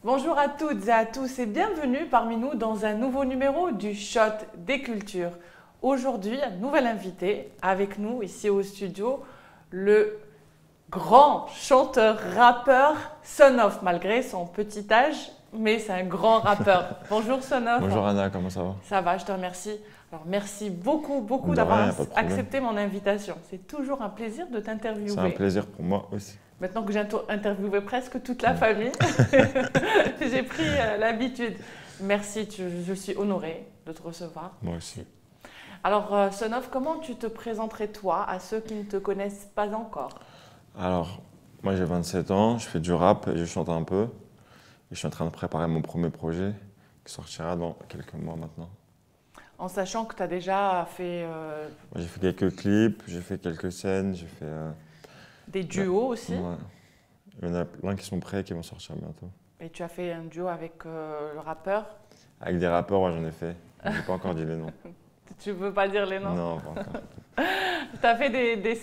Bonjour à toutes et à tous et bienvenue parmi nous dans un nouveau numéro du Shot des Cultures. Aujourd'hui, un nouvel invité avec nous ici au studio, le grand chanteur-rappeur Son-Of, malgré son petit âge, mais c'est un grand rappeur. Bonjour Son-Of. Bonjour Anna, comment ça va? Ça va, je te remercie. Alors merci beaucoup De d'avoir rien, pas de problème. accepté mon invitation. C'est toujours un plaisir de t'interviewer. C'est un plaisir pour moi aussi. Maintenant que j'ai interviewé presque toute la famille, j'ai pris l'habitude. Merci, je suis honorée de te recevoir. Moi aussi. Alors, Son-Of, comment tu te présenterais toi à ceux qui ne te connaissent pas encore? Alors, moi j'ai 27 ans, je fais du rap et je chante un peu. Et je suis en train de préparer mon premier projet qui sortira dans quelques mois maintenant. En sachant que tu as déjà fait Moi, j'ai fait quelques clips, j'ai fait quelques scènes, j'ai fait… des duos aussi. Ouais. Il y en a plein qui sont prêts et qui vont sortir bientôt. Et tu as fait un duo avec le rappeur. Avec des rappeurs, ouais, j'en ai fait. Je n'ai pas encore dit les noms. Tu ne veux pas dire les noms? Non, pas encore. Tu as fait des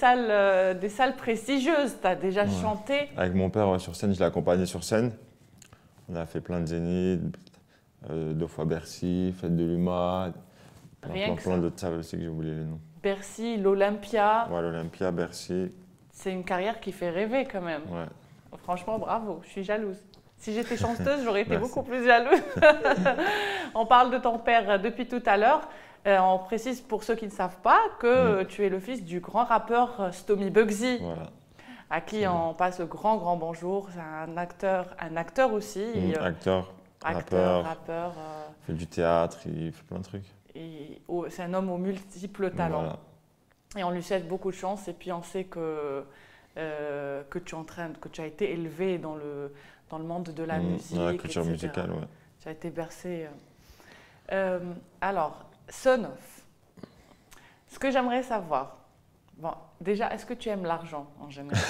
salles prestigieuses, tu as déjà chanté. Avec mon père, ouais, sur scène, je l'ai accompagné sur scène. On a fait plein de zéniths, 2 fois Bercy, Fête de l'Huma, plein d'autres salles aussi que j'ai oublié les noms. Bercy, l'Olympia. Ouais, l'Olympia, Bercy. C'est une carrière qui fait rêver quand même. Ouais. Franchement, bravo, je suis jalouse. Si j'étais chanteuse, j'aurais été Merci. beaucoup plus jalouse. On parle de ton père depuis tout à l'heure. On précise pour ceux qui ne savent pas que tu es le fils du grand rappeur Stomy Bugsy, Voilà. à qui on passe le grand bonjour. C'est un acteur aussi. Acteur, rappeur. il fait du théâtre, il fait plein de trucs. C'est un homme aux multiples talents. Voilà. Et on lui souhaite beaucoup de chance. Et puis on sait que tu as été élevé dans le monde de la musique, dans la culture etc. musicale, ouais. Tu as été bercé. Alors, Son-Of, ce que j'aimerais savoir, bon, déjà, est-ce que tu aimes l'argent en général?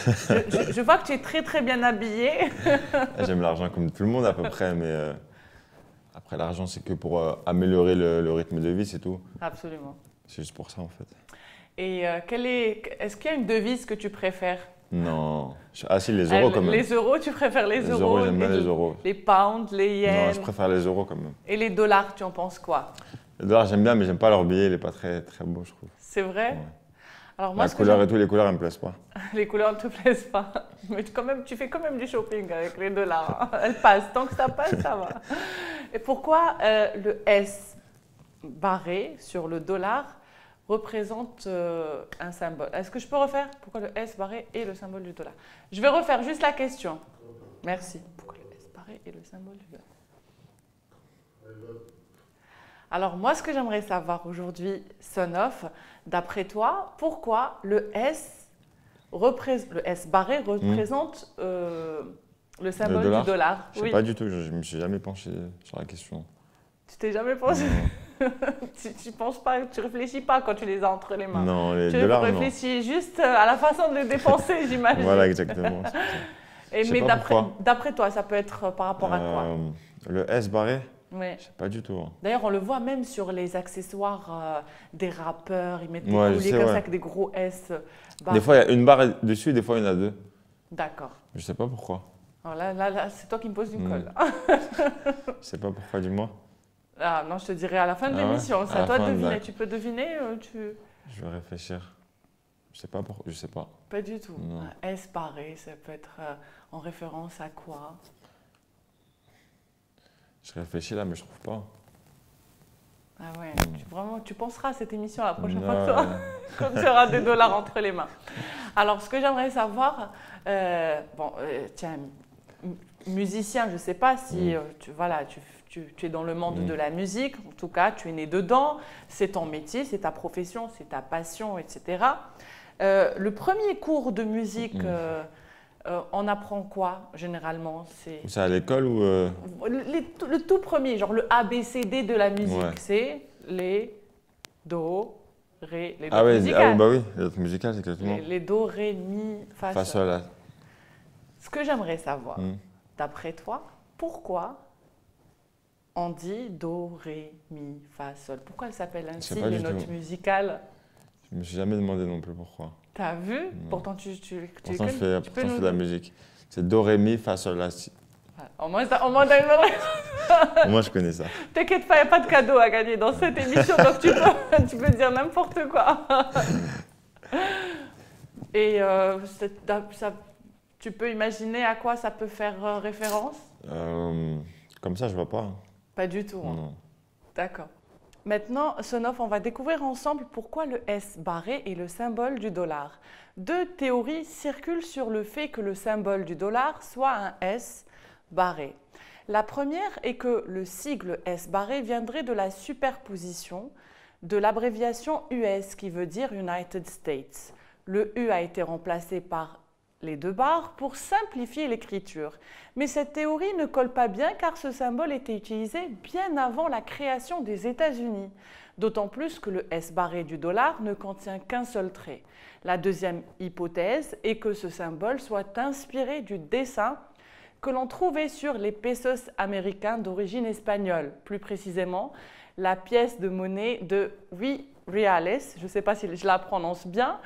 je vois que tu es très bien habillé. J'aime l'argent comme tout le monde à peu près, mais après l'argent c'est que pour améliorer le rythme de vie, c'est tout. Absolument. C'est juste pour ça en fait. Et est-ce qu'il y a une devise que tu préfères? Non. Ah si, les euros quand même. Les euros, tu préfères les euros? Les euros, j'aime bien les euros. Les pounds, les yens? Non, je préfère les euros quand même. Et les dollars, tu en penses quoi? Les dollars j'aime bien, mais j'aime pas leur billet, il est pas très beau je trouve. C'est vrai? Ouais. Alors moi, La couleur et tout, les couleurs elles me plaisent pas. Les couleurs ne te plaisent pas. Mais tu fais quand même du shopping avec les dollars. Elles passent. Tant que ça passe, ça va. Et pourquoi le S barré sur le dollar représente un symbole? Est-ce que je peux refaire? Pourquoi le S barré est le symbole du dollar? Je vais refaire juste la question. Merci. Pourquoi le S barré est le symbole du dollar? Alors moi, ce que j'aimerais savoir aujourd'hui, Son-Of, d'après toi, pourquoi le S barré représente le symbole du dollar? Je sais pas du tout, je me suis jamais penché sur la question. Tu t'es jamais pensé? Tu penses pas, tu réfléchis pas quand tu les as entre les mains. Non, les dollars, non. Tu réfléchis juste à la façon de les dépenser, j'imagine. Voilà, exactement. Mais d'après toi, ça peut être par rapport à quoi? Le S barré? Oui. Je sais pas du tout. Hein. D'ailleurs, on le voit même sur les accessoires des rappeurs. Ils mettent des Ouais, colliers comme ça avec des gros S. Des fois, il y a une barre dessus, des fois, il y en a 2. D'accord. Je sais pas pourquoi. Alors là, c'est toi qui me poses une colle. Je sais pas pourquoi, dis-moi. Ah non, je te dirai à la fin de l'émission. C'est à toi de deviner. Tu peux deviner Je vais réfléchir. Je sais pas pourquoi. Je sais pas. Pas du tout. Non. Un S barré, ça peut être en référence à quoi? Je réfléchis là, mais je trouve pas. Ah ouais, tu penseras à cette émission la prochaine fois quand tu auras des dollars entre les mains. Alors, ce que j'aimerais savoir, tiens, musicien, je ne sais pas si tu es dans le monde de la musique, en tout cas, tu es né dedans, c'est ton métier, c'est ta profession, c'est ta passion, etc. Le premier cours de musique… on apprend quoi généralement? C'est à l'école ou le tout premier, genre le ABCD de la musique, c'est les do, ré, les notes musicales. bah oui, les notes musicales, exactement. Les do, ré, mi, fa, Fa, sol. Là. Ce que j'aimerais savoir, d'après toi, pourquoi on dit do, ré, mi, fa, sol? Pourquoi elles s'appellent ainsi les notes musicales? Je me suis jamais demandé non plus pourquoi. T'as vu? Non. Pourtant, je fais de la musique. C'est do, ré, mi, fa, sol, la, si. Au moins, t'as une bonne réponse. Moi, je connais ça. T'inquiète pas, il n'y a pas de cadeau à gagner dans cette émission, donc tu peux dire n'importe quoi. Et tu peux imaginer à quoi ça peut faire référence? Comme ça, je vois pas. Pas du tout. Hein. Non. D'accord. Maintenant, Sonoff, on va découvrir ensemble pourquoi le S barré est le symbole du dollar. Deux théories circulent sur le fait que le symbole du dollar soit un S barré. La première est que le sigle S barré viendrait de la superposition de l'abréviation US qui veut dire United States. Le U a été remplacé par les deux barres pour simplifier l'écriture. Mais cette théorie ne colle pas bien car ce symbole était utilisé bien avant la création des États-Unis. D'autant plus que le S barré du dollar ne contient qu'un seul trait. La deuxième hypothèse est que ce symbole soit inspiré du dessin que l'on trouvait sur les pesos américains d'origine espagnole. Plus précisément, la pièce de monnaie de 8 reales, je ne sais pas si je la prononce bien,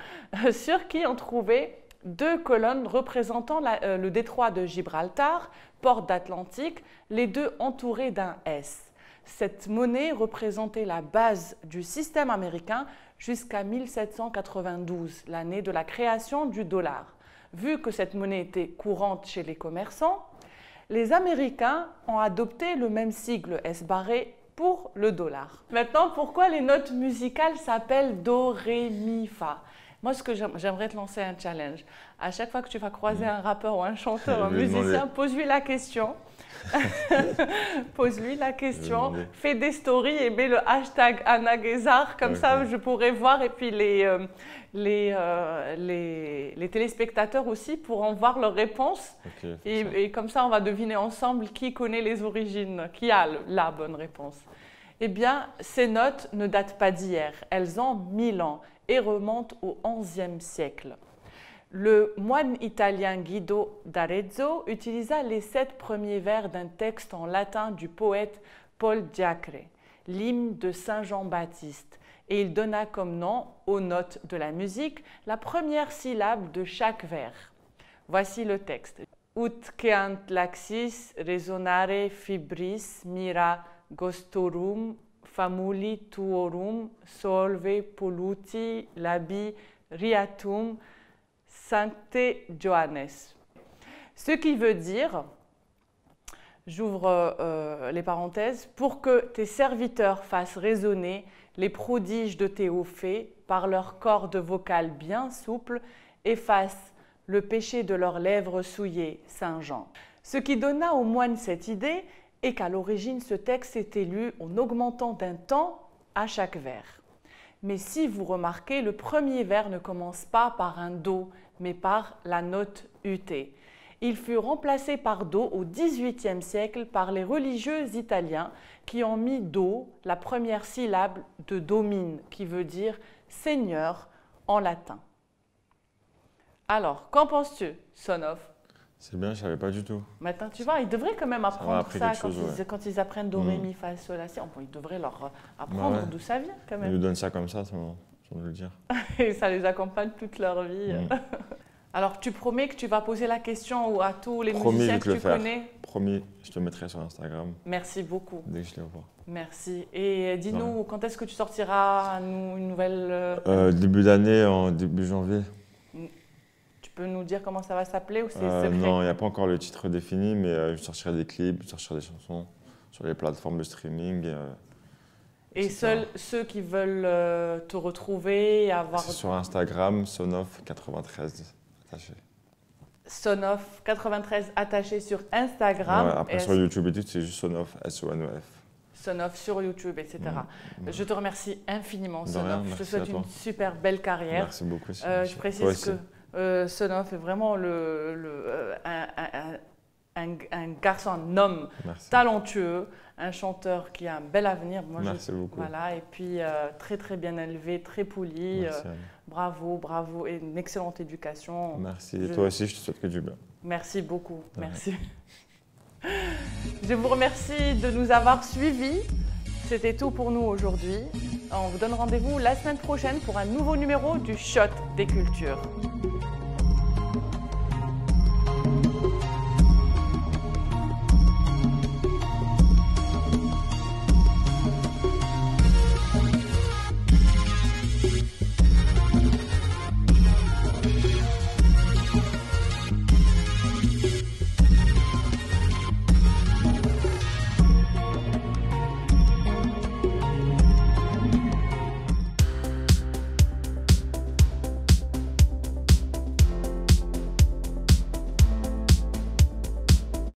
sur qui on trouvait deux colonnes représentant le détroit de Gibraltar, porte d'Atlantique, les deux entourées d'un S. Cette monnaie représentait la base du système américain jusqu'à 1792, l'année de la création du dollar. Vu que cette monnaie était courante chez les commerçants, les Américains ont adopté le même sigle S barré pour le dollar. Maintenant, pourquoi les notes musicales s'appellent Do, Ré, Mi, Fa? Moi, ce que j'aimerais te lancer un challenge. À chaque fois que tu vas croiser un rappeur ou un chanteur, un musicien, pose-lui la question. Pose-lui la question, fais des stories et mets le hashtag #Anna-Guézard, comme ça je pourrais voir et puis les téléspectateurs aussi pourront voir leurs réponses et comme ça on va deviner ensemble qui connaît les origines, qui a la bonne réponse. Eh bien, ces notes ne datent pas d'hier, elles ont 1000 ans et remontent au XIe siècle. Le moine italien Guido d'Arezzo utilisa les 7 premiers vers d'un texte en latin du poète Paul Diacre, l'hymne de Saint Jean-Baptiste, et il donna comme nom aux notes de la musique la première syllabe de chaque vers. Voici le texte. Ut queant laxis resonare fibris mira gostorum famuli tuorum solve polluti labi riatum Sancte Johannes. Ce qui veut dire, j'ouvre les parenthèses, pour que tes serviteurs fassent résonner les prodiges de tes hauts faits par leurs cordes vocales bien souples, effacent le péché de leurs lèvres souillées, Saint Jean. Ce qui donna aux moines cette idée est qu'à l'origine ce texte était lu en augmentant d'un temps à chaque vers. Mais si vous remarquez, le premier vers ne commence pas par un Do, mais par la note UT. Il fut remplacé par Do au XVIIIe siècle par les religieux italiens qui ont mis Do, la première syllabe de domine, qui veut dire Seigneur en latin. Alors, qu'en penses-tu, Sonoff? C'est bien, je ne savais pas du tout. Maintenant, tu vois, ils devraient quand même apprendre ça quand ils apprennent Do, Ré, Mi, Fa, Sol, La, Si. Ils devraient leur apprendre d'où ça vient quand même. Ils nous donnent ça comme ça, sans le dire. Et ça les accompagne toute leur vie. Alors, tu promets que tu vas poser la question à tous les musiciens que tu connais? Promis, je te mettrai sur Instagram. Merci beaucoup. Dès que je les vois. Merci. Et dis-nous, quand est-ce que tu sortiras une nouvelle… Début d'année, en début janvier. Tu peux nous dire comment ça va s'appeler ou c'est secret? Non, il n'y a pas encore le titre défini, mais je sortirai des clips, je sortirai des chansons sur les plateformes de streaming. Et seuls ceux qui veulent te retrouver, avoir… C'est sur Instagram, Sonoff93 attaché. Sonoff93 attaché sur Instagram. Ouais, après sur YouTube et tout, c'est juste Sonoff, S-O-N-O-F. Sonoff sur YouTube, etc. Je te remercie infiniment, Sonoff. Je te souhaite une super belle carrière. Merci beaucoup. Je précise que Sonoff est vraiment un garçon, un homme talentueux, un chanteur qui a un bel avenir. Merci beaucoup. Voilà, et puis très très bien élevé, très poli. Bravo, bravo, et une excellente éducation. Merci. Et toi aussi, je te souhaite que du bien. Merci beaucoup. Merci. Je vous remercie de nous avoir suivis. C'était tout pour nous aujourd'hui. On vous donne rendez-vous la semaine prochaine pour un nouveau numéro du Shot des Cultures.